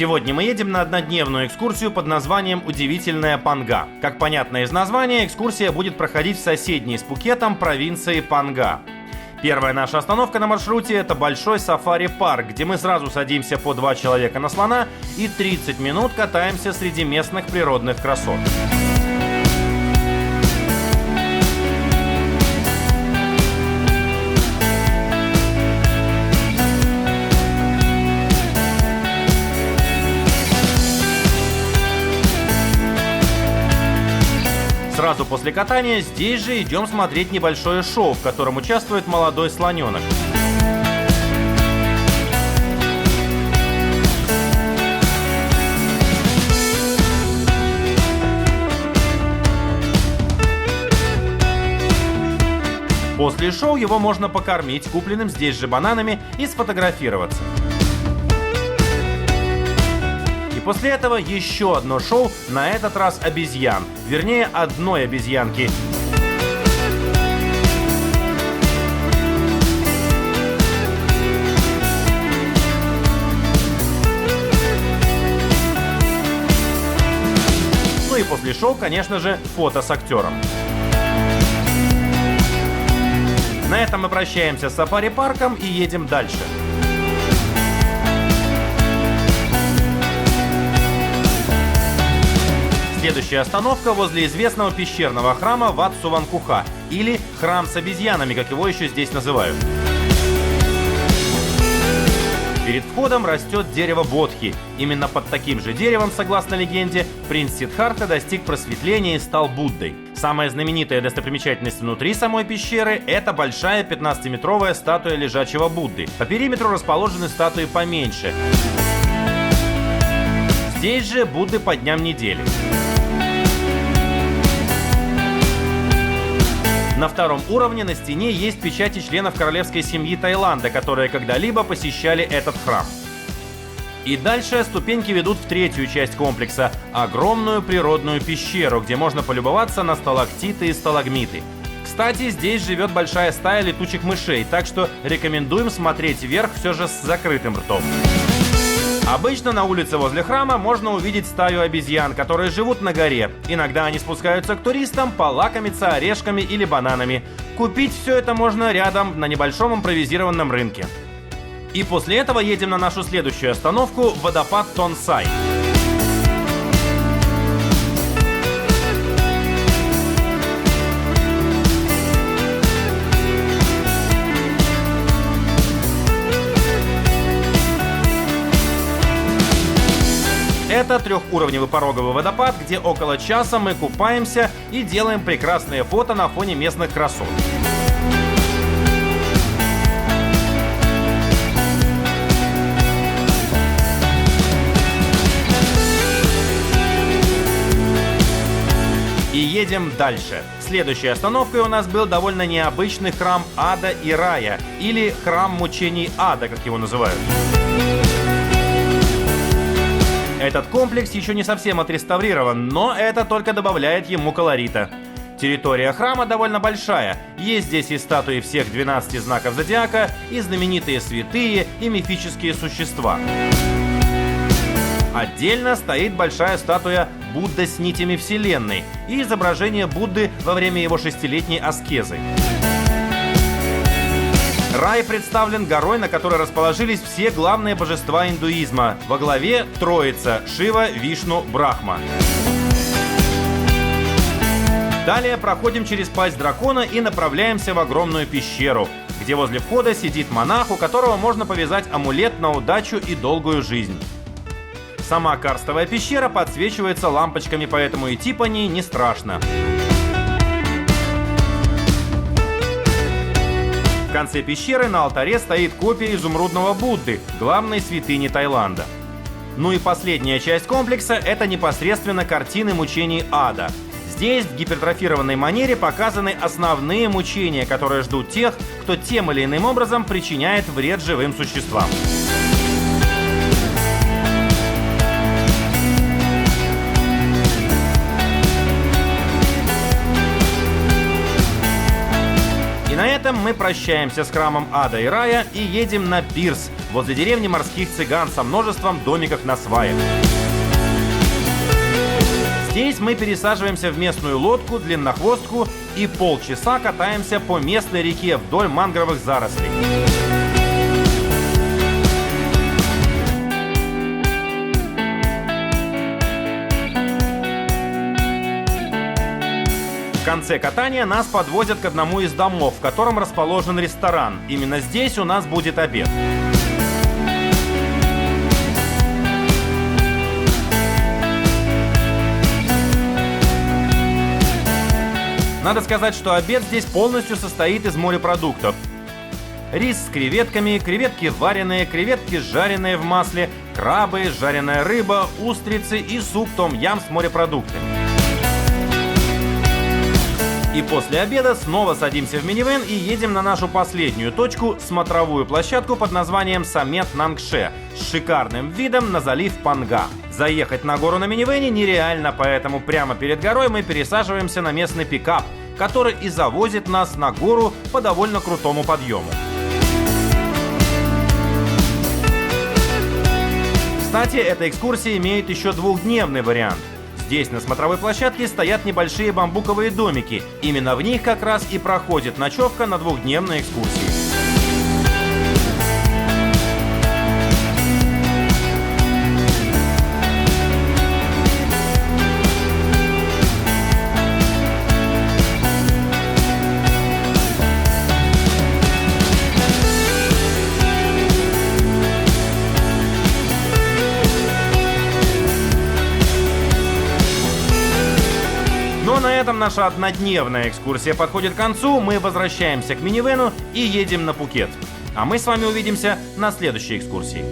Сегодня мы едем на однодневную экскурсию под названием «Удивительная Панга». Как понятно из названия, экскурсия будет проходить в соседней с Пхукетом провинции Панга. Первая наша остановка на маршруте – это большой сафари-парк, где мы сразу садимся по 2 человека на слона и 30 минут катаемся среди местных природных красот. Сразу после катания здесь же идем смотреть небольшое шоу, в котором участвует молодой слоненок. После шоу его можно покормить купленным здесь же бананами и сфотографироваться. После этого еще одно шоу, на этот раз обезьян. Вернее, одной обезьянки. Ну и после шоу, конечно же, фото с актером. На этом мы прощаемся с сафари-парком и едем дальше. Следующая остановка возле известного пещерного храма Wat Suwangkuha, или храм с обезьянами, как его еще здесь называют. Перед входом растет дерево Бодхи. Именно под таким же деревом, согласно легенде, принц Сиддхартха достиг просветления и стал Буддой. Самая знаменитая достопримечательность внутри самой пещеры – это большая 15-метровая статуя лежачего Будды. По периметру расположены статуи поменьше. Здесь же Будды по дням недели. На втором уровне на стене есть печати членов королевской семьи Таиланда, которые когда-либо посещали этот храм. И дальше ступеньки ведут в третью часть комплекса – огромную природную пещеру, где можно полюбоваться на сталактиты и сталагмиты. Кстати, здесь живет большая стая летучих мышей, так что рекомендуем смотреть вверх все же с закрытым ртом. Обычно на улице возле храма можно увидеть стаю обезьян, которые живут на горе. Иногда они спускаются к туристам полакомиться орешками или бананами. Купить все это можно рядом на небольшом импровизированном рынке. И после этого едем на нашу следующую остановку – водопад Тонсай. Это трехуровневый пороговый водопад, где около часа мы купаемся и делаем прекрасные фото на фоне местных красот. И едем дальше. Следующей остановкой у нас был довольно необычный храм Ада и Рая, или храм мучений Ада, как его называют. Этот комплекс еще не совсем отреставрирован, но это только добавляет ему колорита. Территория храма довольно большая. Есть здесь и статуи всех 12 знаков зодиака, и знаменитые святые, и мифические существа. Отдельно стоит большая статуя Будда с нитями Вселенной и изображение Будды во время его 6-летней аскезы. Рай представлен горой, на которой расположились все главные божества индуизма. Во главе Троица – Шива, Вишну, Брахма. Далее проходим через пасть дракона и направляемся в огромную пещеру, где возле входа сидит монах, у которого можно повязать амулет на удачу и долгую жизнь. Сама карстовая пещера подсвечивается лампочками, поэтому идти по ней не страшно. В конце пещеры на алтаре стоит копия изумрудного Будды, главной святыни Таиланда. Ну и последняя часть комплекса – это непосредственно картины мучений ада. Здесь в гипертрофированной манере показаны основные мучения, которые ждут тех, кто тем или иным образом причиняет вред живым существам. этом мы прощаемся с храмом Ада и Рая и едем на пирс возле деревни морских цыган со множеством домиков на сваях. Здесь мы пересаживаемся в местную лодку, длиннохвостку и полчаса катаемся по местной реке вдоль мангровых зарослей. В конце катания нас подвозят к одному из домов, в котором расположен ресторан. Именно здесь у нас будет обед. Надо сказать, что обед здесь полностью состоит из морепродуктов. Рис с креветками, креветки вареные, креветки жареные в масле, крабы, жареная рыба, устрицы и суп том-ям с морепродуктами. И после обеда снова садимся в минивэн и едем на нашу последнюю точку – смотровую площадку под названием Самет Нангше с шикарным видом на залив Панга. Заехать на гору на минивэне нереально, поэтому прямо перед горой мы пересаживаемся на местный пикап, который и завозит нас на гору по довольно крутому подъему. Кстати, эта экскурсия имеет еще двухдневный вариант. Здесь на смотровой площадке стоят небольшие бамбуковые домики. Именно в них как раз и проходит ночевка на двухдневной экскурсии. Но на этом наша однодневная экскурсия подходит к концу. Мы возвращаемся к минивэну и едем на Пхукет. А мы с вами увидимся на следующей экскурсии.